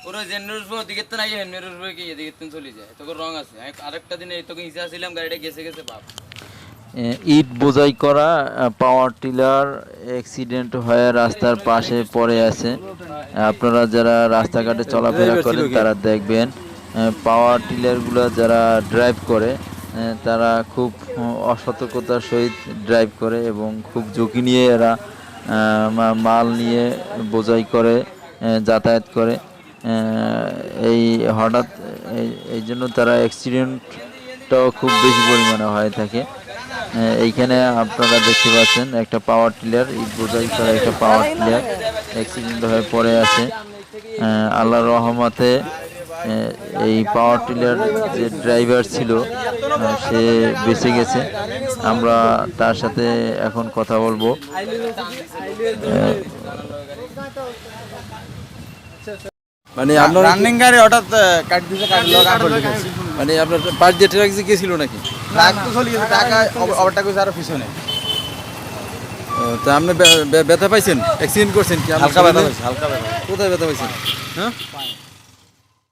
পুরো জেনারেল ওদিকে তো নাই জেনারেল কি এদিকে তো চলে যায় তোকে রং আছে আরেকটা দিনে তোকে ইচ্ছা ছিলাম গাড়িটা গেছে গেছে বাপ ইট বোঝাই করা পাওয়ার টিলার অ্যাক্সিডেন্ট হয়ে রাস্তার পাশে পড়ে আছে। আপনারা যারা রাস্তাঘাটে চলাফেরা করেন তারা দেখবেন পাওয়ার টিলারগুলো যারা ড্রাইভ করে তারা খুব অসতর্কতার সহিত ড্রাইভ করে এবং খুব ঝুঁকি নিয়ে এরা মাল নিয়ে বোঝাই করে যাতায়াত করে। এই হঠাৎ এই জন্য তারা অ্যাক্সিডেন্টটাও খুব বেশি পরিমাণে হয়ে থাকে। এইখানে আপনারা দেখতে পাচ্ছেন একটা পাওয়ার টিলার ইট বোঝাই করা একটা পাওয়ার টিলার অ্যাক্সিডেন্ট হয়ে পড়ে আছে। আল্লাহর রহমতে এই পাওয়ার টিলার যে ড্রাইভার ছিল সে বেঁচে গেছে। আমরা তার সাথে এখন কথা বলবো। মানে আপনার রানিং গাড়ি হঠাৎ কাট দিতে মানে আপনার পাশ দিয়ে ট্রাক যে গেছিল নাকি? ট্রাক তো চলে গেছে, টাকা ওভারটেক হয়েছে আরো পিছনে। তা আপনি ব্যথা পাইছেন? অ্যাক্সিডেন্ট করছেন কি? হালকা ব্যথা হয়েছে, হালকা ব্যথা। কোথায় ব্যথা পাইছেন? হ্যাঁ